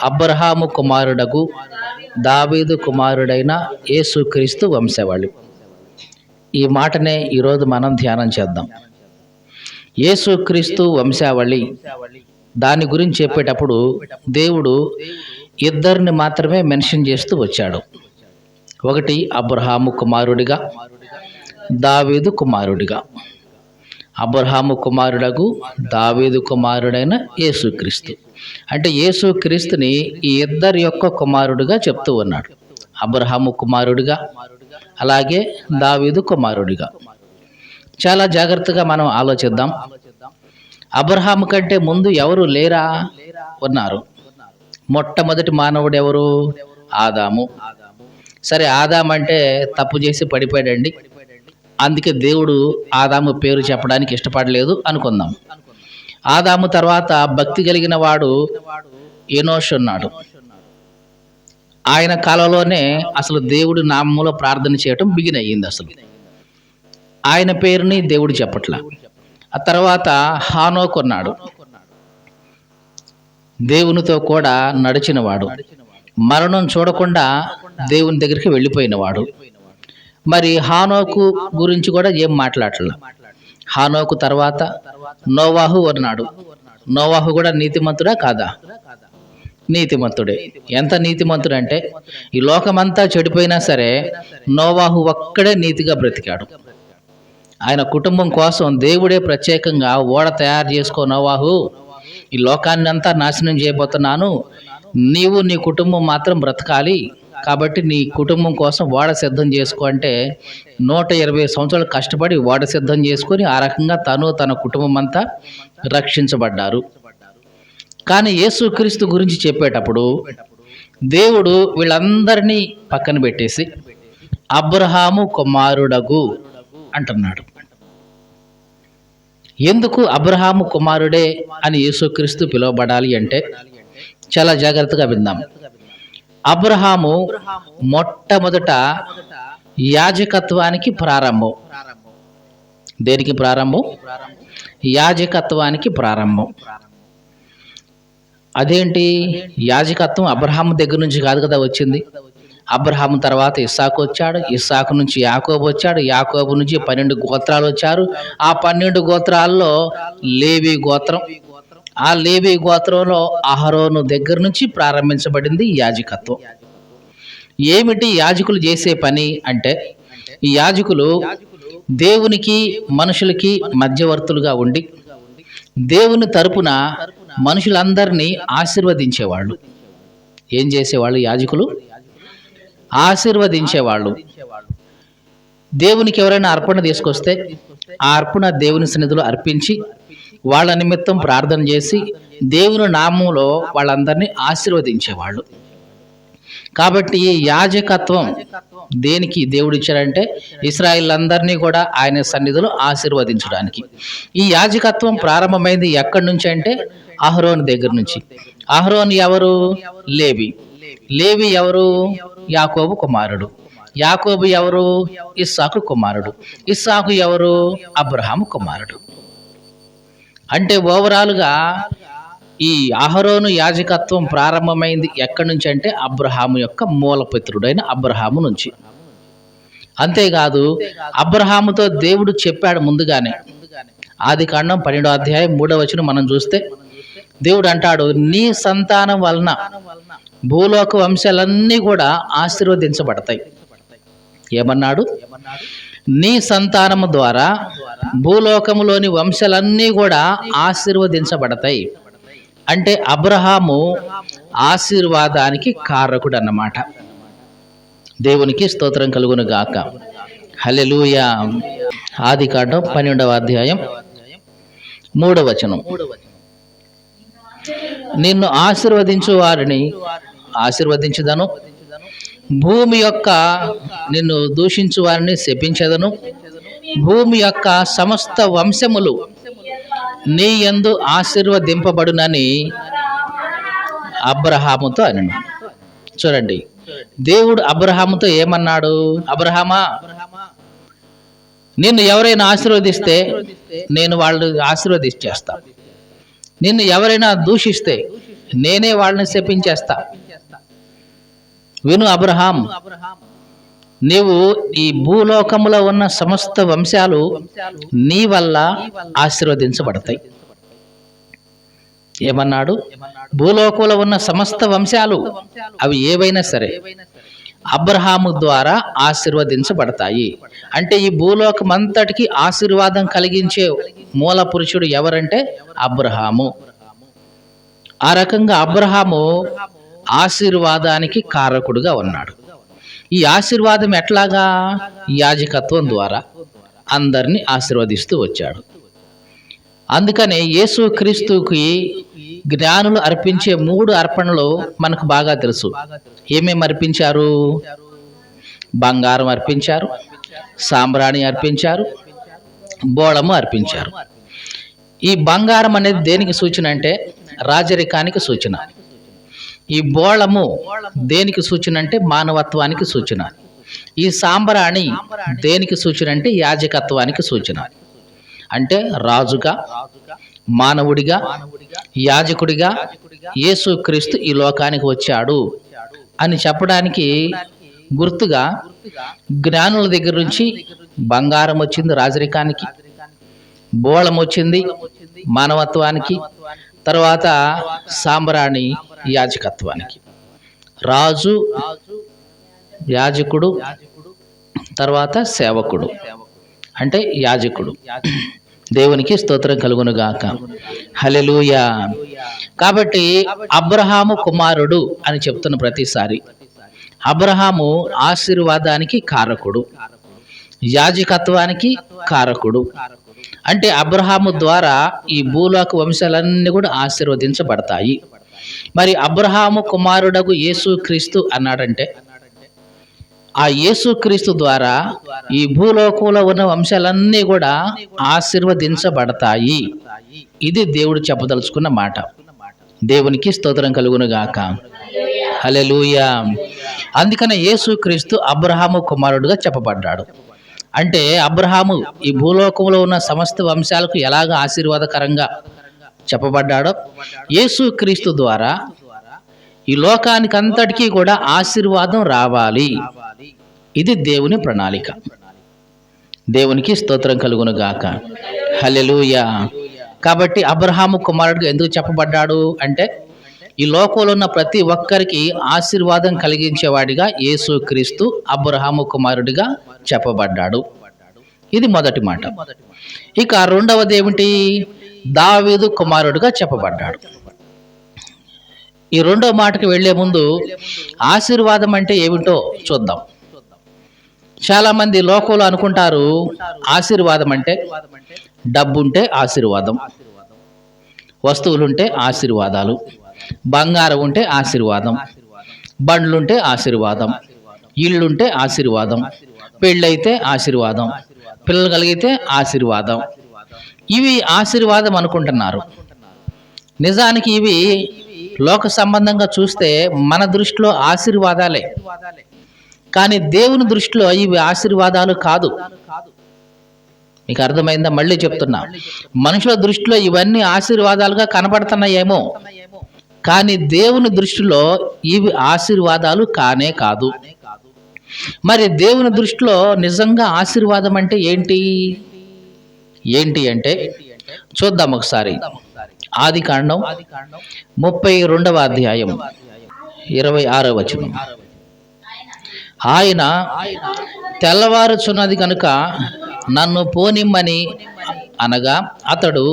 అబ్రహాము కుమారుడగు దావీదు కుమారుడైన యేసుక్రీస్తు వంశావళి. ఈ మాటనే ఈరోజు మనం ధ్యానం చేద్దాం. యేసుక్రీస్తు వంశావళి దాని గురించి చెప్పేటప్పుడు దేవుడు ఇద్దరిని మాత్రమే మెన్షన్ చేస్తూ వచ్చాడు. ఒకటి అబ్రహాము కుమారుడిగా, దావీదు కుమారుడిగా. అబ్రహాము కుమారుడగు దావీదు కుమారుడైన యేసుక్రీస్తు అంటే యేసుక్రీస్తుని ఈ ఇద్దరి యొక్క కుమారుడిగా చెప్తూ ఉన్నాడు. అబ్రహాము కుమారుడిగా, అలాగే దావీదు కుమారుడిగా. చాలా జాగ్రత్తగా మనం ఆలోచిద్దాం. అబ్రహాము కంటే ముందు ఎవరు లేరా? ఉన్నారు. మొట్టమొదటి మానవుడు ఎవరు? ఆదాము. సరే, ఆదాము అంటే తప్పు చేసి పడిపోయాడండి, అందుకే దేవుడు ఆదాము పేరు చెప్పడానికి ఇష్టపడలేదు అనుకుందాం. ఆదాము తర్వాత భక్తి కలిగిన వాడు ఎనోషు ఉన్నాడు. ఆయన కాలంలోనే అసలు దేవుడి నామములో ప్రార్థన చేయటం బిగిన్ అయ్యింది. అసలు ఆయన పేరుని దేవుడు చెప్పట్లా. ఆ తర్వాత హానోకు ఉన్నాడు. దేవునితో కూడా నడిచినవాడు, మరణం చూడకుండా దేవుని దగ్గరికి వెళ్ళిపోయినవాడు. మరి హానోకు గురించి కూడా ఏం మాట్లాడలే. హానోకు తర్వాత నోవాహు ఉన్నాడు. నోవాహు కూడా నీతిమంతుడా కాదా? నీతిమంతుడే. ఎంత నీతిమంతుడు అంటే ఈ లోకమంతా చెడిపోయినా సరే నోవాహు ఒక్కడే నీతిగా బ్రతికాడు. ఆయన కుటుంబం కోసం దేవుడే ప్రత్యేకంగా ఓడ తయారు చేసుకో నోవాహు, ఈ లోకాన్ని అంతా నాశనం చేయబోతున్నాను, నీవు నీ కుటుంబం మాత్రం బ్రతకాలి, కాబట్టి నీ కుటుంబం కోసం ఓడ సిద్ధం చేసుకో అంటే 120 సంవత్సరాలు కష్టపడి ఓడ సిద్ధం చేసుకొని ఆ రకంగా తను తన కుటుంబం అంతా రక్షించబడ్డారు. కానీ యేసుక్రీస్తు గురించి చెప్పేటప్పుడు దేవుడు వీళ్ళందరినీ పక్కన పెట్టేసి అబ్రహాము కుమారుడగు అంటున్నాడు. ఎందుకు అబ్రహాము కుమారుడే అని యేసుక్రీస్తు పిలువబడాలి అంటే చాలా జాగ్రత్తగా విందాం. అబ్రహాము మొట్టమొదట యాజకత్వానికి ప్రారంభం. దేనికి ప్రారంభం? యాజకత్వానికి ప్రారంభం. అదేంటి? యాజకత్వం అబ్రహాము దగ్గర నుంచి కాదు కదా వచ్చింది. అబ్రహాము తర్వాత ఇస్సాకు వచ్చాడు, ఇస్సాకు నుంచి యాకోబు వచ్చాడు, యాకోబు నుంచి 12 గోత్రాలు వచ్చారు. ఆ 12 గోత్రాల్లో లేవి గోత్రం, ఆ లేవి గోత్రంలో అహరోను దగ్గర నుంచి ప్రారంభించబడింది యాజకత్వం. ఏమిటి యాజకులు చేసే పని అంటే, ఈ యాజకులు దేవునికి మనుషులకి మధ్యవర్తులుగా ఉండి దేవుని తరపున మనుషులందరినీ ఆశీర్వదించేవాళ్ళు. ఏం చేసేవాళ్ళు? యాజకులు ఆశీర్వదించేవాళ్ళు. దేవునికి ఎవరైనా అర్పణ తీసుకొస్తే ఆ అర్పణ దేవుని సన్నిధిలో అర్పించి వాళ్ళ నిమిత్తం ప్రార్థన చేసి దేవుని నామంలో వాళ్ళందరినీ ఆశీర్వదించేవాళ్ళు. కాబట్టి ఈ యాజకత్వం దేనికి దేవుడు ఇచ్చాడంటే ఇశ్రాయేలందరినీ కూడా ఆయన సన్నిధిలో ఆశీర్వదించడానికి. ఈ యాజకత్వం ప్రారంభమైంది ఎక్కడి నుంచి అంటే అహరోను దగ్గర నుంచి. అహరోను ఎవరు? లేవి. లేవి ఎవరు? యాకోబు కుమారుడు. యాకోబు ఎవరు? ఇస్సాకు కుమారుడు. ఇస్సాకు ఎవరు? అబ్రహాము కుమారుడు. అంటే ఓవరాల్గా ఈ అహరోను యాజకత్వం ప్రారంభమైంది ఎక్కడి నుంచి అంటే అబ్రహాము యొక్క మూలపుత్రుడైన అబ్రహాము నుంచి. అంతేకాదు, అబ్రహాముతో దేవుడు చెప్పాడు ముందుగానే. ఆదికాండం 12వ అధ్యాయం 3వ వచనం మనం చూస్తే దేవుడు అంటాడు, నీ సంతానం వలన భూలోక వంశాలన్నీ కూడా ఆశీర్వదించబడతాయి. ఏమన్నాడు? నీ సంతానము ద్వారా భూలోకములోని వంశాలన్నీ కూడా ఆశీర్వదించబడతాయి. అంటే అబ్రహాము ఆశీర్వాదానికి కారకుడు అన్నమాట. దేవునికి స్తోత్రం కలుగును గాక. హల్లెలూయా. ఆదికాండం 12వ అధ్యాయం 3వ వచనం, నిన్ను ఆశీర్వదించు వారిని ఆశీర్వదించుదను, భూమి యొక్క నిన్ను దూషించు వారిని శపించెదను, భూమి యొక్క సమస్త వంశములు నీ యందు ఆశీర్వదింపబడునని అబ్రహాముతో అనను. చూడండి, దేవుడు అబ్రహాముతో ఏమన్నాడు? అబ్రహామా, నిన్ను ఎవరైనా ఆశీర్వదిస్తే నేను వాళ్ళు ఆశీర్వదించేస్తా. నిన్ను ఎవరైనా దూషిస్తే నేనే వాళ్ళని శపించేస్తా. విను అబ్రహాం, నీవు ఈ భూలోకములో ఉన్న సమస్త వంశాలు నీ వల్ల ఆశీర్వదించబడతాయి. ఏమన్నాడు? భూలోకంలో ఉన్న సమస్త వంశాలు అవి ఏవైనా సరే అబ్రహాము ద్వారా ఆశీర్వదించబడతాయి. అంటే ఈ భూలోకమంతటికి ఆశీర్వాదం కలిగించే మూల పురుషుడు ఎవరంటే అబ్రహాము. ఆ రకంగా అబ్రహాము ఆశీర్వాదానికి కారకుడుగా ఉన్నాడు. ఈ ఆశీర్వాదం ఎట్లాగా? యాజకత్వం ద్వారా అందరినీ ఆశీర్వదిస్తూ వచ్చాడు. అందుకనే యేసు క్రీస్తుకి జ్ఞానులు అర్పించే 3 అర్పణలు మనకు బాగా తెలుసు. ఏమేమి అర్పించారు? బంగారం అర్పించారు, సాంబ్రాణి అర్పించారు, బోళము అర్పించారు. ఈ బంగారం అనేది దేనికి సూచన అంటే రాజరికానికి సూచన. ఈ బోళము దేనికి సూచన అంటే మానవత్వానికి సూచన. ఈ సాంబ్రాణి దేనికి సూచన అంటే యాజకత్వానికి సూచన. అంటే రాజుగా, మానవుడిగా, యాజకుడిగా యేసుక్రీస్తు ఈ లోకానికి వచ్చాడు అని చెప్పడానికి గుర్తుగా జ్ఞానుల దగ్గర నుంచి బంగారం వచ్చింది రాజరికానికి, బోళం వచ్చింది మానవత్వానికి, తర్వాత సాంబ్రాణి యాజకత్వానికి. రాజు, యాజకుడు, తర్వాత సేవకుడు అంటే యాజకుడు. దేవునికి స్తోత్రం కలుగును గాక. హల్లెలూయా. కాబట్టి అబ్రహాము కుమారుడు అని చెప్తున్న ప్రతిసారి అబ్రహాము ఆశీర్వాదానికి కారకుడు, యాజకత్వానికి కారకుడు. అంటే అబ్రహాము ద్వారా ఈ భూలోక వంశాలన్నీ కూడా ఆశీర్వదించబడతాయి. మరి అబ్రహాము కుమారుడగు యేసుక్రీస్తు అన్నాడంటే ఆ యేసుక్రీస్తు ద్వారా ఈ భూలోకంలో ఉన్న వంశాలన్నీ కూడా ఆశీర్వదించబడతాయి. ఇది దేవుడు చెప్పదలుచుకున్న మాట. దేవునికి స్తోత్రం కలుగును గాక. హల్లెలూయా. అందుకనే యేసుక్రీస్తు అబ్రహాము కుమారుడుగా చెప్పబడ్డాడు. అంటే అబ్రహాము ఈ భూలోకంలో ఉన్న సమస్త వంశాలకు ఎలాగ ఆశీర్వాదకరంగా చెప్పబడ్డాడో యేసుక్రీస్తు ద్వారా ఈ లోకానికి అంతటికీ కూడా ఆశీర్వాదం రావాలి. ఇది దేవుని ప్రణాళిక. దేవునికి స్తోత్రం కలుగును గాక. హల్లెలూయా. కాబట్టి అబ్రహాము కుమారుడుగా ఎందుకు చెప్పబడ్డాడు అంటే ఈ లోకంలో ఉన్న ప్రతి ఒక్కరికి ఆశీర్వాదం కలిగించేవాడిగా యేసుక్రీస్తు అబ్రహాము కుమారుడిగా చెప్పబడ్డాడు. ఇది మొదటి మాట. ఇక రెండవది ఏమిటి? దావీదు కుమారుడుగా చెప్పబడ్డాడు. ఈ రెండో మాటకి వెళ్లే ముందు ఆశీర్వాదం అంటే ఏమిటో చూద్దాం. చాలామంది లోకంలో అనుకుంటారు ఆశీర్వాదం అంటే డబ్బుంటే ఆశీర్వాదం, వస్తువులుంటే ఆశీర్వాదాలు, బంగారం ఉంటే ఆశీర్వాదం, బండ్లుంటే ఆశీర్వాదం, ఇళ్ళుంటే ఆశీర్వాదం, పెళ్ళైతే ఆశీర్వాదం, పిల్లలు కలిగితే ఆశీర్వాదం. ఇవి ఆశీర్వాదం అనుకుంటున్నారు. నిజానికి ఇవి లోక సంబంధంగా చూస్తే మన దృష్టిలో ఆశీర్వాదాలే, కానీ దేవుని దృష్టిలో ఇవి ఆశీర్వాదాలు కాదు. మీకు అర్థమైందా? మళ్ళీ చెప్తున్నా, మనుషుల దృష్టిలో ఇవన్నీ ఆశీర్వాదాలుగా కనబడుతున్నాయేమో, కానీ దేవుని దృష్టిలో ఇవి ఆశీర్వాదాలు కానే కాదు. మరి దేవుని దృష్టిలో నిజంగా ఆశీర్వాదం అంటే ఏంటి అంటే చూద్దాం ఒకసారి. ఆదికాండం 32వ అధ్యాయం 26వ వచనం. ఆయన తెల్లవారుచున్నది కనుక నన్ను పోనిమ్మని అనగా అతడు,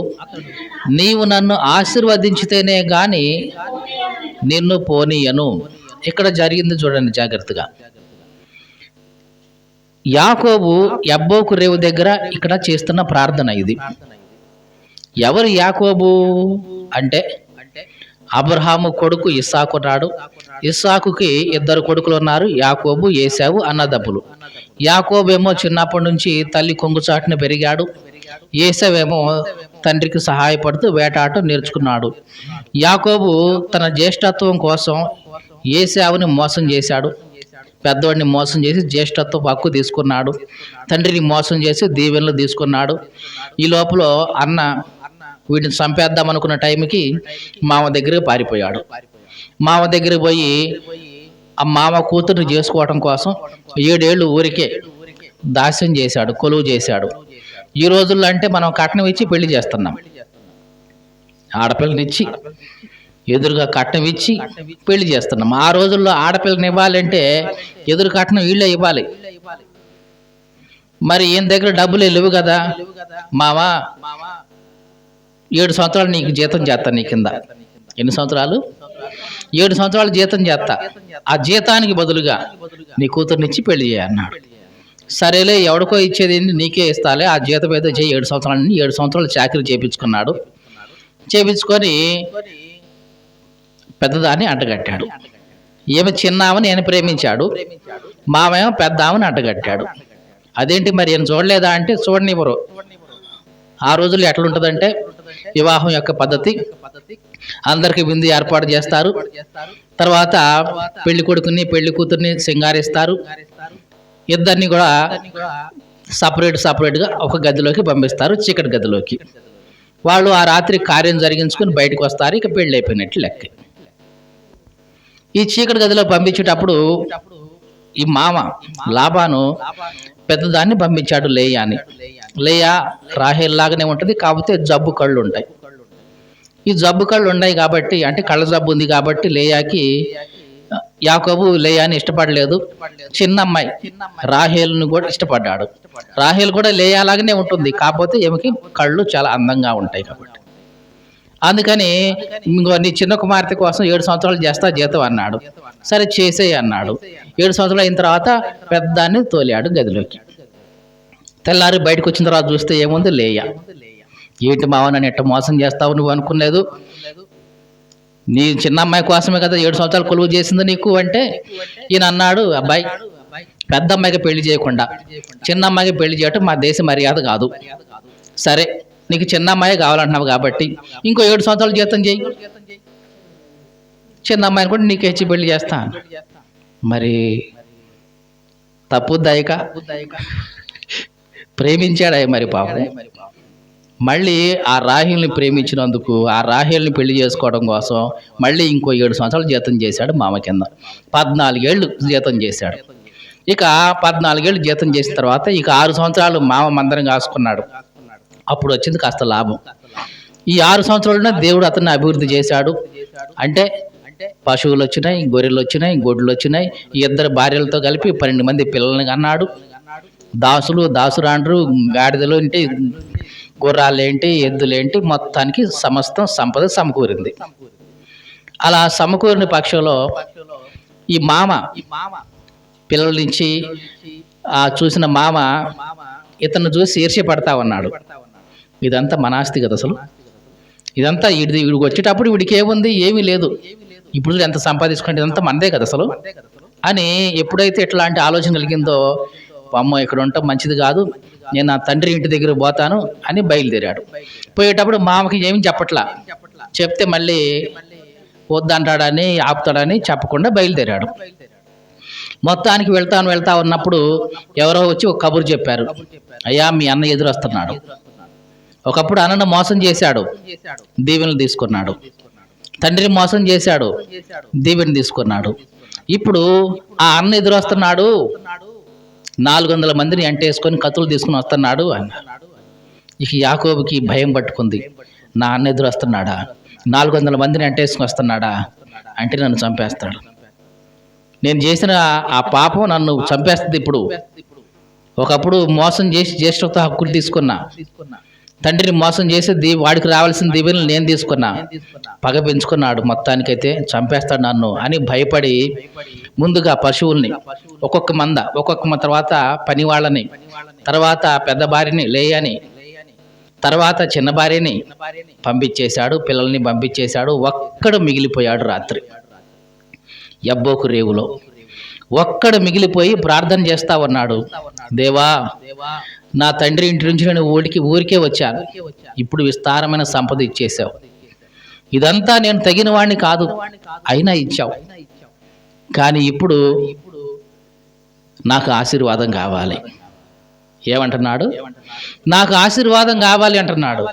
నీవు నన్ను ఆశీర్వదించితేనే గాని నిన్ను పోనీయను. ఇక్కడ జరిగింది చూడండి జాగ్రత్తగా. యాకోబు యబ్బోకు రేవు దగ్గర ఇక్కడ చేస్తున్న ప్రార్థన ఇది. ఎవరు యాకోబు అంటే అబ్రహాము కొడుకు ఇస్సాకు ఉన్నాడు. ఇస్సాకుకి 2 కొడుకులు ఉన్నారు, యాకోబు, ఏశావు అన్నదమ్ములు. యాకోబు ఏమో చిన్నప్పటి నుంచి తల్లి కొంగుచాటున పెరిగాడు. ఏశావేమో తండ్రికి సహాయపడుతూ వేటాటం నేర్చుకున్నాడు. యాకోబు తన జ్యేష్ఠత్వం కోసం ఏశావుని మోసం చేశాడు. పెద్దవాడిని మోసం చేసి జ్యేష్ఠత్వ హక్కు తీసుకున్నాడు. తండ్రిని మోసం చేసి దీవెనలు తీసుకున్నాడు. ఈ లోపల అన్న వీటిని చంపేద్దాం అనుకున్న టైంకి మామ దగ్గరికి పారిపోయాడు. మామ దగ్గరికి పోయి ఆ మామ కూతుర్ని చేసుకోవడం కోసం 7 ఏళ్ళు ఊరికే దాస్యం చేశాడు, కొలువు చేశాడు. ఈ రోజుల్లో అంటే మనం కట్నం ఇచ్చి పెళ్లి చేస్తున్నాం. ఆడపిల్లనిచ్చి ఎదురుగా కట్నం ఇచ్చి పెళ్లి చేస్తున్నాం. ఆ రోజుల్లో ఆడపిల్లని ఇవ్వాలంటే ఎదురు కట్నం వీళ్ళే ఇవ్వాలి. మరి ఈయన దగ్గర డబ్బులు లేవు కదా, మావా 7 సంవత్సరాలు నీకు జీతం చేస్తా, నీ కింద ఎన్ని సంవత్సరాలు, 7 సంవత్సరాలు జీతం చేస్తా, ఆ జీతానికి బదులుగా నీ కూతుర్నిచ్చి పెళ్లి చేయన్నాడు. సరేలే, ఎవడికో ఇచ్చేది నీకే ఇస్తాలే, ఆ జీతం ఏదో చేయి 7 సంవత్సరాలని 7 సంవత్సరాలు చాకరీ చేయించుకున్నాడు. చేయించుకొని పెద్దదాన్ని అంటగట్టాడు. ఈమె చిన్నామని నేను ప్రేమించాడు, మామేమో పెద్ద ఆమెని అంటగట్టాడు. అదేంటి మరి ఈయన చూడలేదా అంటే చూడనివ్వరు. ఆ రోజుల్లో ఎట్లుంటుందంటే వివాహం యొక్క పద్ధతి, అందరికి విందు ఏర్పాటు చేస్తారు. తర్వాత పెళ్లి కొడుకుని పెళ్లి కూతుర్ని సింగారిస్తారు. ఇద్దరిని కూడా సపరేట్గా ఒక గదిలోకి పంపిస్తారు, చీకటి గదిలోకి. వాళ్ళు ఆ రాత్రి కార్యం జరిగించుకుని బయటకు వస్తారు. ఇక పెళ్ళి అయిపోయినట్లు లెక్క. ఈ చీకటి గదిలో పంపించేటప్పుడు ఈ మామ లాబాను పెద్దదాన్ని పంపించాడు, లేయాని. లేయా రాహేల్ లాగానే ఉంటుంది, కాకపోతే జబ్బు కళ్ళు ఉంటాయి. ఈ జబ్బు కళ్ళు ఉన్నాయి కాబట్టి, అంటే కళ్ళ జబ్బు ఉంది కాబట్టి లేయాకి యాకోబు లేయాని ఇష్టపడలేదు. చిన్న అమ్మాయి రాహేల్ను కూడా ఇష్టపడ్డాడు. రాహేల్ కూడా లేయాలాగానే ఉంటుంది, కాకపోతే ఈమెకి కళ్ళు చాలా అందంగా ఉంటాయి కాబట్టి. అందుకని ఇంకో నీ చిన్న కుమార్తె కోసం 7 సంవత్సరాలు చేస్తా జీతం అన్నాడు. సరే చేసేయి అన్నాడు. 7 సంవత్సరాలు అయిన తర్వాత పెద్దాన్ని తోలాడు గదిలోకి. తెల్లారి బయటకు వచ్చిన తర్వాత చూస్తే ఏముంది, లేయా. ఏంటి మావ నన్ను ఎట్ట మోసం చేస్తావు నువ్వు అనుకునేదు, నీ చిన్న అమ్మాయి కోసమే కదా 7 సంవత్సరాలు కొలువు చేసింది నీకు అంటే, ఈయన అన్నాడు, అబ్బాయి పెద్ద అమ్మాయికి పెళ్లి చేయకుండా చిన్న అమ్మాయికి పెళ్లి చేయటం మా దేశ మర్యాద కాదు. సరే నీకు చిన్న అమ్మాయి కావాలంటున్నావు కాబట్టి ఇంకో 7 సంవత్సరాలు జీతం చేయి, చిన్న అమ్మాయిని కూడా నీకు ఇచ్చి పెళ్లి చేస్తా. మరి తప్పుద్దాయిక ప్రేమించాడా మరి పాపం. మళ్ళీ ఆ రాహేల్ని ప్రేమించినందుకు ఆ రాహేల్ని పెళ్లి చేసుకోవడం కోసం మళ్ళీ ఇంకో 7 సంవత్సరాలు జీతం చేశాడు మామ కింద. 14 ఏళ్ళు జీతం చేశాడు. ఇక 14 ఏళ్ళు జీతం చేసిన తర్వాత ఇక 6 సంవత్సరాలు మామ మందరం కాసుకున్నాడు. అప్పుడు వచ్చింది కాస్త లాభం. ఈ 6 సంవత్సరాలునే దేవుడు అతన్ని అభివృద్ధి చేశాడు. అంటే పశువులు వచ్చినాయి, గొర్రెలు వచ్చినాయి, గొడ్లు వచ్చినాయి. ఈ 2 భార్యలతో కలిపి 12 మంది పిల్లల్ని కన్నాడు. దాసులు, దాసురాండ్రు, గాడిదలు ఏంటి, గుర్రాలేంటి, ఎద్దులేంటి, మొత్తానికి సమస్తం సంపద సమకూరింది. అలా సమకూరిన పక్షంలో ఈ మామ పిల్లల నుంచి చూసిన మామ ఇతను చూసి ఈర్ష్యపడతా ఉన్నాడు. ఇదంతా మన ఆస్తి కదా, అసలు ఇదంతా వీడికి వచ్చేటప్పుడు వీడికి ఏముంది, ఏమీ లేదు, ఇప్పుడు ఎంత సంపాదించుకుంటే ఇదంతా మనదే కదా అసలు అని ఎప్పుడైతే ఇట్లాంటి ఆలోచన కలిగిందో, అమ్మో ఇక్కడ ఉండటం మంచిది కాదు, నేను నా తండ్రి ఇంటి దగ్గర పోతాను అని బయలుదేరాడు. పోయేటప్పుడు మామకి ఏమి చెప్పట్లా, చెప్తే మళ్ళీ వద్దంటాడని ఆపుతాడని చెప్పకుండా బయలుదేరాడు. మొత్తానికి వెళ్తా ఉన్నప్పుడు ఎవరో వచ్చి ఒక కబురు చెప్పారు, అయ్యా మీ అన్న ఎదురు వస్తున్నాడు. ఒకప్పుడు అన్నను మోసం చేశాడు, దీవెనలు తీసుకున్నాడు. తండ్రిని మోసం చేశాడు, దీవెని తీసుకున్నాడు. ఇప్పుడు ఆ అన్న ఎదురు వస్తున్నాడు, 400 మందిని ఎంటేసుకొని కత్తులు తీసుకుని వస్తున్నాడు అన్నాడు. ఇక యాకోబుకి భయం పట్టుకుంది. నా అన్న ఎదురు వస్తున్నాడా, 400 మందిని ఎంటేసుకుని వస్తున్నాడా అంటే నన్ను చంపేస్తాడు. నేను చేసిన ఆ పాపం నన్ను చంపేస్తుంది. ఇప్పుడు ఒకప్పుడు మోసం చేసి జ్యేష్ఠతో హక్కులు తీసుకున్నా, తండ్రిని మోసం చేసి వాడికి రావాల్సిన దీవెనలు నేను తీసుకున్నా, పగ పెంచుకున్నాడు, మొత్తానికైతే చంపేస్తాడు నన్ను అని భయపడి ముందుగా పశువుల్ని ఒక్కొక్క తర్వాత పని వాళ్ళని, తర్వాత పెద్ద భార్యని లేయని, తర్వాత చిన్న భార్యని పంపించేశాడు, పిల్లల్ని పంపించేశాడు. ఒక్కడు మిగిలిపోయాడు. రాత్రి యబ్బోకు రేవులో ఒక్కడు మిగిలిపోయి ప్రార్థన చేస్తా ఉన్నాడు, దేవా నా తండ్రి ఇంటి నుంచి నేను ఊరికే వచ్చాను, ఇప్పుడు విస్తారమైన సంపద ఇచ్చేసావు, ఇదంతా నేను తగిన వాడిని కాదు అయినా ఇచ్చావు, కానీ ఇప్పుడు నాకు ఆశీర్వాదం కావాలి. ఏమంటున్నాడు, నాకు ఆశీర్వాదం కావాలి అంటున్నాడు.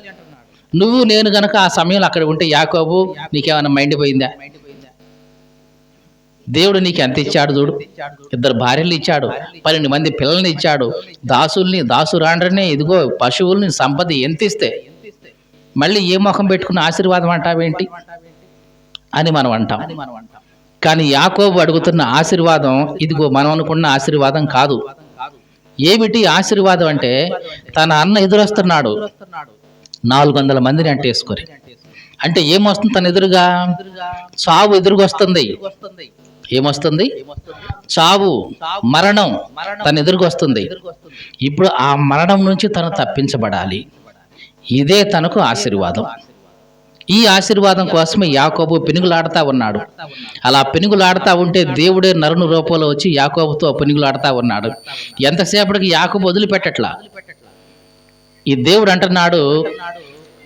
నువ్వు నేను గనక ఆ సమయంలో అక్కడ ఉంటే యాకోబు నీకేమైనా మైండ్ పోయిందా? దేవుడు నీకు ఎంత ఇచ్చాడు చూడు. 2 భార్యలు ఇచ్చాడు, 12 మంది పిల్లల్ని ఇచ్చాడు, దాసుల్ని దాసురాండ్రని, ఇదిగో పశువుల్ని, సంపద ఎంత ఇస్తే మళ్ళీ ఏ ముఖం పెట్టుకున్న ఆశీర్వాదం అంటావేంటి అని మనం అంటాం. కానీ యాకోబు అడుగుతున్న ఆశీర్వాదం ఇదిగో మనం అనుకున్న ఆశీర్వాదం కాదు. ఏమిటి ఆశీర్వాదం అంటే, తన అన్న ఎదురొస్తున్నాడు 400 మందిని అంటేసుకొని. అంటే ఏమొస్తుంది తన ఎదురుగా? చావు ఎదురుగొస్తుంది. ఏమొస్తుంది? చావు, మరణం తన ఎదురుగొస్తుంది. ఇప్పుడు ఆ మరణం నుంచి తను తప్పించబడాలి. ఇదే తనకు ఆశీర్వాదం. ఈ ఆశీర్వాదం కోసమే యాకోబు పెనుగులాడుతూ ఉన్నాడు. అలా పెనుగులాడుతూ ఉంటే దేవుడే నరుని రూపంలో వచ్చి యాకోబుతో పెనుగులాడుతూ ఉన్నాడు. ఎంతసేపటికి యాకోబు వదిలిపెట్టట్లా. ఈ దేవుడు అంటున్నాడు,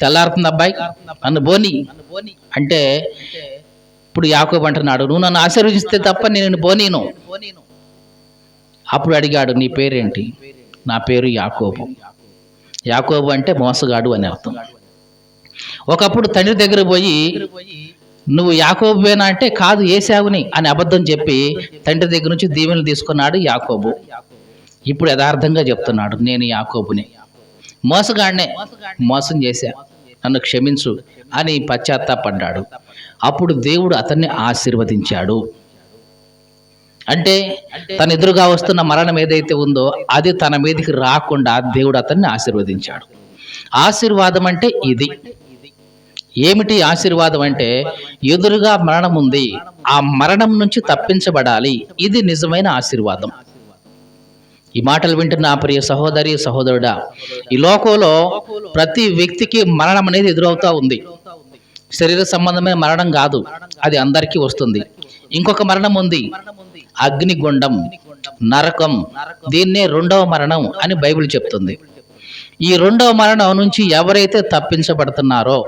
తెల్లారుతుంది అబ్బాయి, నన్ను బోని అంటే, ఇప్పుడు యాకోబు అంటున్నాడు, నువ్వు నన్ను ఆశీర్వదిస్తే తప్ప నేను బోనీను. అప్పుడు అడిగాడు, నీ పేరేంటి? నా పేరు యాకోబు. యాకోబు అంటే మోసగాడు అని అర్థం. ఒకప్పుడు తండ్రి దగ్గర పోయి, నువ్వు యాకోబువేనా అంటే, కాదు ఏశావుని అని అబద్ధం చెప్పి తండ్రి దగ్గర నుంచి దీవెనలు తీసుకున్నాడు యాకోబు. ఇప్పుడు యథార్థంగా చెప్తున్నాడు, నేను యాకోబుని, మోసగాడినే, మోసం చేశా, నన్ను క్షమించు అని పశ్చాత్తాపడ్డాడు. అప్పుడు దేవుడు అతన్ని ఆశీర్వదించాడు. అంటే తన ఎదురుగా వస్తున్న మరణం ఏదైతే ఉందో అది తన మీదకి రాకుండా దేవుడు అతన్ని ఆశీర్వదించాడు. ఆశీర్వాదం అంటే ఇది. ఏమిటి ఆశీర్వాదం అంటే, ఎదురుగా మరణం ఉంది, ఆ మరణం నుంచి తప్పించబడాలి. ఇది నిజమైన ఆశీర్వాదం. ఈ మాటలు వింటున్న నా ప్రియ సహోదరి సహోదరుడా, ఈ లోకంలో ప్రతి వ్యక్తికి మరణం అనేది ఎదురవుతూ ఉంది. శరీర సంబంధమైన మరణం కాదు, అది అందరికీ వస్తుంది. ఇంకొక మరణం ఉంది, అగ్నిగుండం, నరకం. దీన్నే 2వ మరణం అని బైబిల్ చెప్తుంది. ఈ 2వ మరణం నుంచి ఎవరైతే తప్పించబడుతున్నారో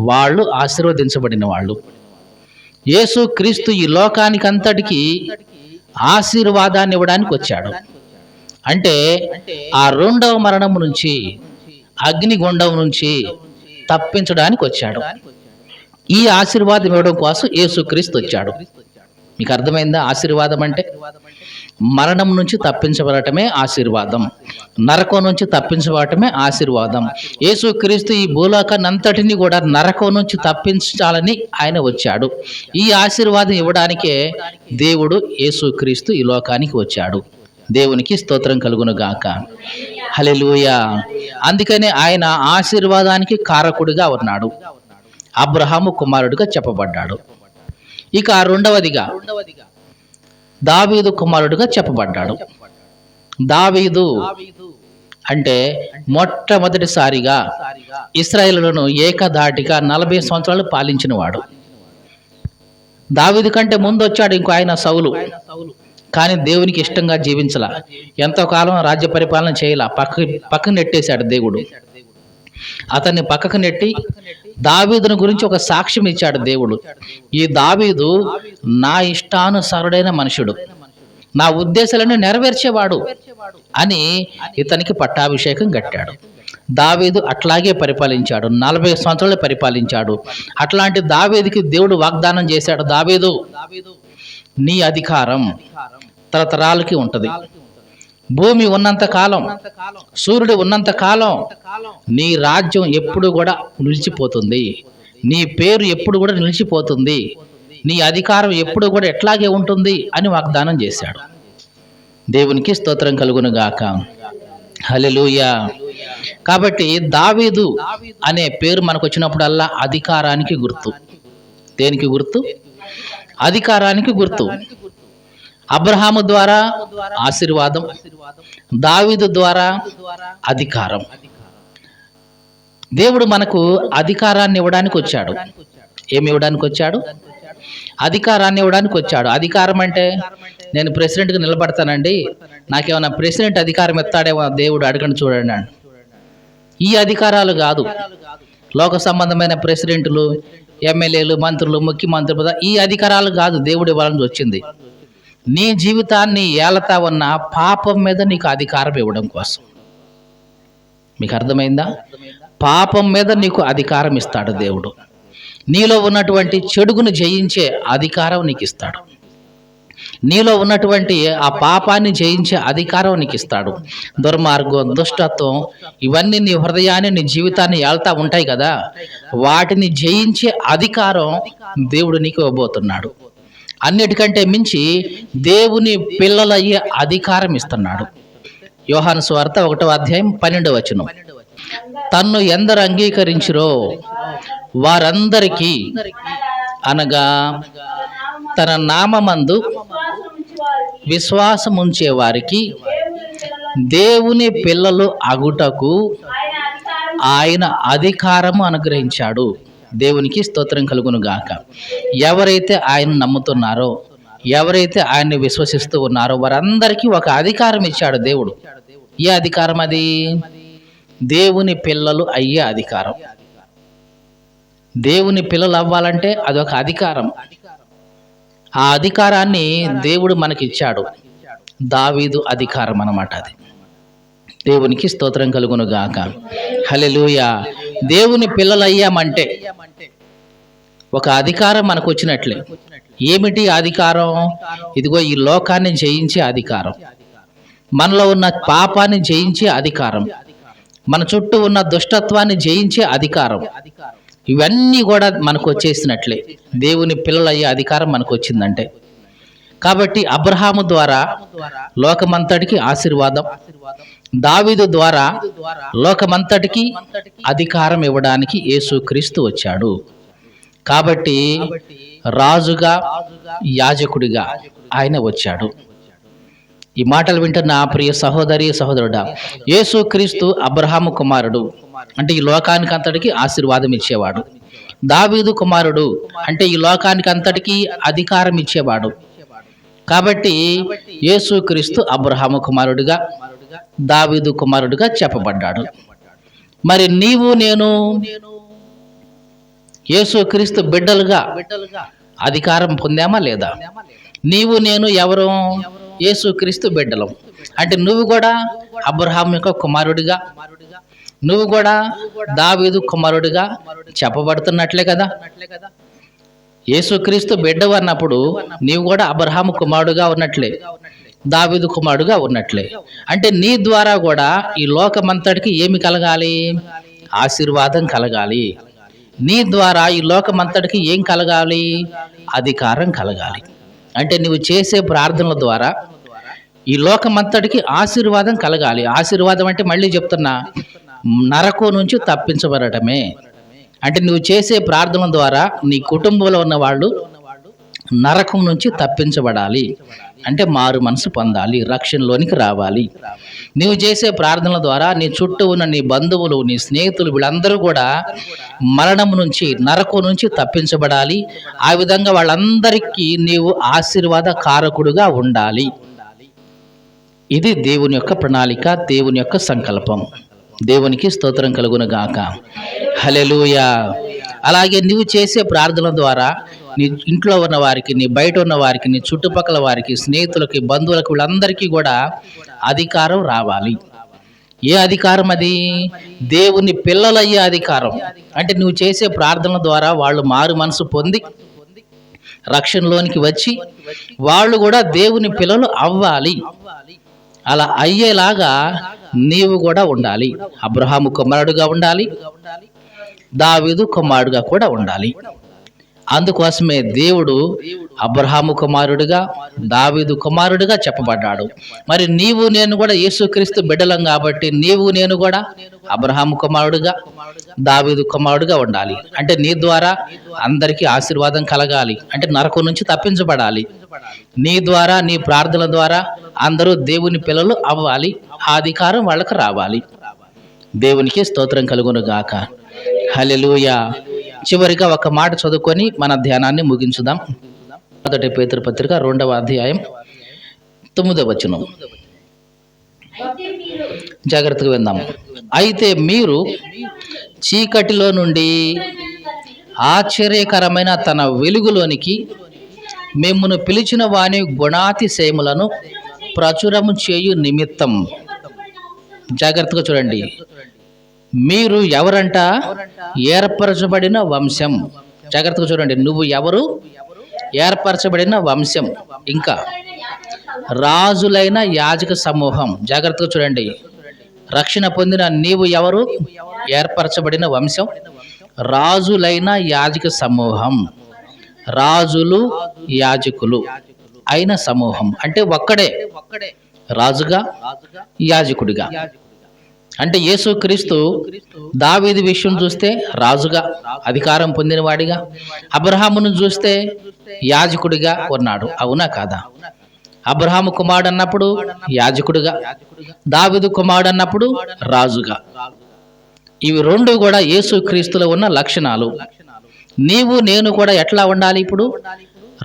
వాళ్ళు ఆశీర్వదించబడిన వాళ్ళు. యేసు క్రీస్తు ఈ లోకానికంతటికి ఆశీర్వాదాన్ని ఇవ్వడానికి వచ్చాడు. అంటే ఆ 2వ మరణం నుంచి, అగ్నిగుండం నుంచి తప్పించడానికి వచ్చాడు. ఈ ఆశీర్వాదం ఇవ్వడం కోసం యేసుక్రీస్తు వచ్చాడు. మీకు అర్థమైందా? ఆశీర్వాదం అంటే మరణం నుంచి తప్పించబడటమే ఆశీర్వాదం, నరకం నుంచి తప్పించబడటమే ఆశీర్వాదం. యేసుక్రీస్తు ఈ భూలోకాన్ని అంతటిని కూడా నరకం నుంచి తప్పించాలని ఆయన వచ్చాడు. ఈ ఆశీర్వాదం ఇవ్వడానికే దేవుడు యేసుక్రీస్తు ఈ లోకానికి వచ్చాడు. దేవునికి స్తోత్రం కలుగును గాక. హల్లెలూయా. అందుకనే ఆయన ఆశీర్వాదానికి కారకుడిగా ఉన్నాడు. అబ్రహాము కుమారుడిగా చెప్పబడ్డాడు. ఇక 2వదిగా దావీదు కుమారుడిగా చెప్పబడ్డాడు. దావీదు అంటే మొట్టమొదటిసారిగా ఇశ్రాయేలులను ఏకధాటిగా 40 సంవత్సరాలు పాలించిన వాడు. దావీదు కంటే ముందు వచ్చాడు ఇంకో ఆయన సౌలు. కానీ దేవునికి ఇష్టంగా జీవించాల, ఎంతో కాలం రాజ్య పరిపాలన చేయాల, పక్కకు నెట్టేశాడు దేవుడు. అతన్ని పక్కకు నెట్టి దావీదుని గురించి ఒక సాక్ష్యం ఇచ్చాడు దేవుడు. ఈ దావీదు నా ఇష్టానుసారుడైన మనుషుడు, నా ఉద్దేశాలను నెరవేర్చేవాడు అని ఇతనికి పట్టాభిషేకం కట్టాడు. దావీదు అట్లాగే పరిపాలించాడు, 40 సంవత్సరాలు పరిపాలించాడు. అట్లాంటి దావీదుకి దేవుడు వాగ్దానం చేశాడు, దావీదు నీ అధికారం తరతరాలకి ఉంటుంది. భూమి ఉన్నంత కాలం, సూర్యుడు ఉన్నంత కాలం నీ రాజ్యం ఎప్పుడు కూడా నిలిచిపోతుంది, నీ పేరు ఎప్పుడు కూడా నిలిచిపోతుంది, నీ అధికారం ఎప్పుడు కూడా ఎట్లాగే ఉంటుంది అని వాగ్దానం చేశాడు. దేవునికి స్తోత్రం కలుగును గాక. హల్లెలూయా. కాబట్టి దావీదు అనే పేరు మనకు వచ్చినప్పుడల్లా అధికారానికి గుర్తు. దేనికి గుర్తు? అధికారానికి గుర్తు. అబ్రహాము ద్వారా ఆశీర్వాదం, దావీదు ద్వారా అధికారం. దేవుడు మనకు అధికారాన్ని ఇవ్వడానికి వచ్చాడు. ఏమి ఇవ్వడానికి వచ్చాడు? అధికారాన్ని ఇవ్వడానికి వచ్చాడు. అధికారం అంటే, నేను ప్రెసిడెంట్గా నిలబడతానండి, నాకేమైనా ప్రెసిడెంట్ అధికారం ఇస్తాడేమో దేవుడు, అడగండి చూడండి. ఈ అధికారాలు కాదు. లోక సంబంధమైన ప్రెసిడెంట్లు, ఎమ్మెల్యేలు, మంత్రులు, ముఖ్యమంత్రులు, ఈ అధికారాలు కాదు దేవుడు ఇవ్వాలని వచ్చింది. నీ జీవితాన్ని ఏలతా ఉన్న పాపం మీద నీకు అధికారం ఇవ్వడం కోసం. మీకు అర్థమైందా? పాపం మీద నీకు అధికారం ఇస్తాడు దేవుడు. నీలో ఉన్నటువంటి చెడుగును జయించే అధికారం నీకు ఇస్తాడు. నీలో ఉన్నటువంటి ఆ పాపాన్ని జయించే అధికారం నీకు ఇస్తాడు. దుర్మార్గం, దుష్టత్వం ఇవన్నీ నీ హృదయాన్ని, నీ జీవితాన్ని ఏళ్తా ఉంటాయి కదా, వాటిని జయించే అధికారం దేవుడు నీకు ఇవ్వబోతున్నాడు. అన్నిటికంటే మించి దేవుని పిల్లలయ్యే అధికారం ఇస్తున్నాడు. యోహాను సువార్త 1వ అధ్యాయం 12వ వచనం, తన్ను ఎందరు అంగీకరించిరో వారందరికీ, అనగా తన నామమందు విశ్వాసముంచే వారికి దేవుని పిల్లలు అగుటకు ఆయన అధికారము అనుగ్రహించాడు. దేవునికి స్తోత్రం కలుగును గాక. ఎవరైతే ఆయన నమ్ముతున్నారో, ఎవరైతే ఆయన్ని విశ్వసిస్తూ ఉన్నారో వారందరికీ ఒక అధికారం ఇచ్చాడు దేవుడు. ఏ అధికారం అది? దేవుని పిల్లలు అయ్యే అధికారం. దేవుని పిల్లలు అవ్వాలంటే అదొక అధికారం. ఆ అధికారాన్ని దేవుడు మనకిచ్చాడు. దావీదు అధికారం అన్నమాట అది. దేవునికి స్తోత్రం కలుగును గాక. హల్లెలూయా. దేవుని పిల్లలయ్యామంటే ఒక అధికారం మనకు వచ్చినట్లే. ఏమిటి అధికారం? ఇదిగో ఈ లోకాన్ని జయించే అధికారం, మనలో ఉన్న పాపాన్ని జయించే అధికారం, మన చుట్టూ ఉన్న దుష్టత్వాన్ని జయించే అధికారం, ఇవన్నీ కూడా మనకు వచ్చేసినట్లే. దేవుని పిల్లలయ్యే అధికారం మనకు వచ్చిందంటే. కాబట్టి అబ్రహాము ద్వారా లోకమంతటికి ఆశీర్వాదం, దావీదు ద్వారా లోకమంతటికి అధికారం ఇవ్వడానికి యేసుక్రీస్తు వచ్చాడు. కాబట్టి రాజుగా, యాజకుడిగా ఆయన వచ్చాడు. ఈ మాటలు వింటున్న ప్రియ సహోదరి సహోదరుడా, యేసుక్రీస్తు అబ్రహాము కుమారుడు అంటే ఈ లోకానికి అంతటికి ఆశీర్వాదం ఇచ్చేవాడు. దావీదు కుమారుడు అంటే ఈ లోకానికి అంతటికి అధికారం ఇచ్చేవాడు. కాబట్టి యేసుక్రీస్తు అబ్రహాము కుమారుడిగా, దావీదు కుమారుడిగా చెప్పబడ్డాడు. మరి నీవు నేను యేసుక్రీస్తు బిడ్డలుగా అధికారం పొందామా లేదా? నీవు నేను ఎవరు? యేసుక్రీస్తు బిడ్డలం. అంటే నువ్వు కూడా అబ్రహాము యొక్క కుమారుడిగా, నువ్వు కూడా దావీదు కుమారుడిగా చెప్పబడుతున్నట్లే కదా. యేసుక్రీస్తు బిడ్డవు అన్నప్పుడు నీవు కూడా అబ్రహాము కుమారుడుగా ఉన్నట్లే, దావీదు కుమారుడుగా ఉన్నట్లే. అంటే నీ ద్వారా కూడా ఈ లోకమంతటికి ఏమి కలగాలి? ఆశీర్వాదం కలగాలి. నీ ద్వారా ఈ లోకమంతటికి ఏం కలగాలి? అధికారం కలగాలి. అంటే నువ్వు చేసే ప్రార్థనల ద్వారా ఈ లోకమంతటికి ఆశీర్వాదం కలగాలి. ఆశీర్వాదం అంటే మళ్ళీ చెప్తున్నా, నరకం నుంచి తప్పించబడటమే. అంటే నువ్వు చేసే ప్రార్థన ద్వారా నీ కుటుంబంలో ఉన్న వాళ్ళు నరకం నుంచి తప్పించబడాలి. అంటే మారు మనసు పొందాలి, రక్షణలోనికి రావాలి. నువ్వు చేసే ప్రార్థనల ద్వారా నీ చుట్టూ ఉన్న నీ బంధువులు, నీ స్నేహితులు వీళ్ళందరూ కూడా మరణం నుంచి, నరకం నుంచి తప్పించబడాలి. ఆ విధంగా వాళ్ళందరికీ నీవు ఆశీర్వాద కారకుడుగా ఉండాలి. ఇది దేవుని యొక్క ప్రణాళిక, దేవుని యొక్క సంకల్పం. దేవునికి స్తోత్రం కలుగును గాక. హల్లెలూయా. అలాగే నువ్వు చేసే ప్రార్థన ద్వారా నీ ఇంట్లో ఉన్న వారికి, నీ బయట ఉన్న వారికి, నీ చుట్టుపక్కల వారికి, స్నేహితులకి, బంధువులకు వీళ్ళందరికీ కూడా అధికారం రావాలి. ఏ అధికారం అది? దేవుని పిల్లలయ్యే అధికారం. అంటే నువ్వు చేసే ప్రార్థన ద్వారా వాళ్ళు మారు మనసు పొంది రక్షణలోనికి వచ్చి వాళ్ళు కూడా దేవుని పిల్లలు అవ్వాలి. అలా అయ్యేలాగా నీవు కూడా ఉండాలి. అబ్రహాము కుమారుడుగా ఉండాలి, దావీదు కుమారుడుగా కూడా ఉండాలి. అందుకోసమే దేవుడు అబ్రహాము కుమారుడిగా, దావీదు కుమారుడిగా చెప్పబడ్డాడు. మరి నీవు నేను కూడా యేసుక్రీస్తు బిడ్డలం కాబట్టి నీవు నేను కూడా అబ్రహాము కుమారుడుగా, దావీదు కుమారుడుగా ఉండాలి. అంటే నీ ద్వారా అందరికీ ఆశీర్వాదం కలగాలి. అంటే నరకం నుంచి తప్పించబడాలి. నీ ద్వారా, నీ ప్రార్థన ద్వారా అందరూ దేవుని పిల్లలు అవ్వాలి. ఆ అధికారం వాళ్ళకు రావాలి. దేవునికి స్తోత్రం కలుగును గాక. హల్లెలూయా. చివరిగా ఒక మాట చదువుకొని మన ధ్యానాన్ని ముగించుదాం. 1 పేతురు పత్రిక 2వ అధ్యాయం 9వ వచనం. జాగ్రత్తగా విందాం. అయితే మీరు చీకటిలో నుండి ఆశ్చర్యకరమైన తన వెలుగులోనికి మిమ్మును పిలిచిన వాని గుణాతిశయములను ప్రచురము చేయు నిమిత్తం. జాగ్రత్తగా చూడండి. మీరు ఎవరంట? ఏర్పరచబడిన వంశం. జాగ్రత్తగా చూడండి, నువ్వు ఎవరు? ఏర్పరచబడిన వంశం. ఇంకా రాజులైన యాజక సమూహం. జాగ్రత్తగా చూడండి, రక్షణ పొందిన నీవు ఎవరు? ఏర్పరచబడిన వంశం, రాజులైన యాజక సమూహం. రాజులు యాజకులు అయిన సమూహం అంటే ఒక్కడే, రాజుగా యాజకుడిగా. అంటే యేసుక్రీస్తు దావీదు విషయం చూస్తే రాజుగా అధికారం పొందినవాడిగా, అబ్రహామును చూస్తే యాజకుడిగా ఉన్నాడు. అవునా కాదా? అబ్రహాము కుమారుడు అన్నప్పుడు యాజకుడిగా, దావీదు కుమారుడు అన్నప్పుడు రాజుగా. ఇవి రెండు కూడా యేసుక్రీస్తులో ఉన్న లక్షణాలు. నీవు నేను కూడా ఎట్లా ఉండాలి? ఇప్పుడు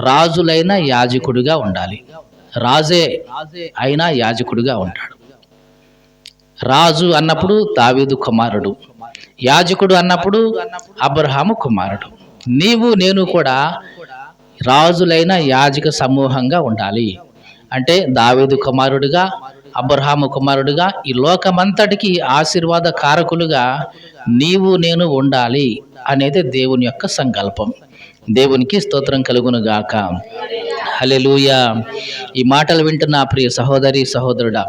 రాజులైన యాజకుడిగా ఉండాలి. రాజే అయినా యాజకుడిగా ఉంటాడు. రాజు అన్నప్పుడు దావీదు కుమారుడు, యాజకుడు అన్నప్పుడు అబ్రహాము కుమారుడు. నీవు నేను కూడా రాజులైన యాజక సమూహంగా ఉండాలి. అంటే దావీదు కుమారుడిగా, అబ్రహాము కుమారుడిగా, ఈ లోకమంతటికి ఆశీర్వాద కారకులుగా నీవు నేను ఉండాలి అనేది దేవుని యొక్క సంకల్పం. దేవునికి స్తోత్రం కలుగును గాక. హల్లెలూయా. ఈ మాటలు వింటున్న ప్రియ సహోదరి సహోదరుడా,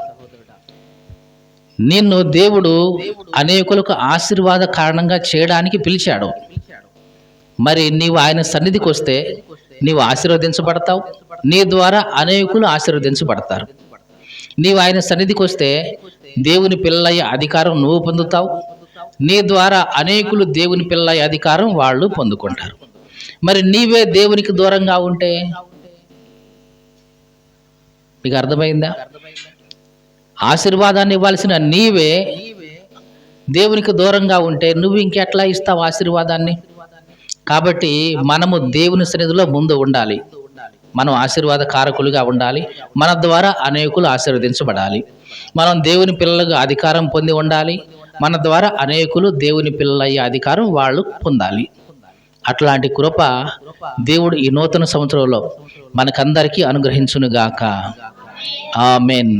నిన్ను దేవుడు అనేకులకు ఆశీర్వాద కారణంగా చేయడానికి పిలిచాడు. మరి నీవు ఆయన సన్నిధికి వస్తే నీవు ఆశీర్వదించబడతావు, నీ ద్వారా అనేకులు ఆశీర్వదించబడతారు. నీవు ఆయన సన్నిధికి వస్తే దేవుని పిల్లలయ్యే అధికారం నువ్వు పొందుతావు, నీ ద్వారా అనేకులు దేవుని పిల్లలయ్యే అధికారం వాళ్ళు పొందుకుంటారు. మరి నీవే దేవునికి దూరంగా ఉంటే మీకు అర్థమైందా? ఆశీర్వాదాన్ని ఇవ్వాల్సిన నీవే దేవునికి దూరంగా ఉంటే నువ్వు ఇంకెట్లా ఇస్తావు ఆశీర్వాదాన్ని? కాబట్టి మనము దేవుని సన్నిధిలో ముందు ఉండాలి. మనం ఆశీర్వాద కారకులుగా ఉండాలి. మన ద్వారా అనేకులు ఆశీర్వదించబడాలి. మనం దేవుని పిల్లలకు అధికారం పొంది ఉండాలి. మన ద్వారా అనేకులు దేవుని పిల్లలయ్యే అధికారం వాళ్ళు పొందాలి. అట్లాంటి కృప దేవుడు ఈ నూతన సంవత్సరంలో మనకందరికీ అనుగ్రహించునుగాక. ఆమేన్.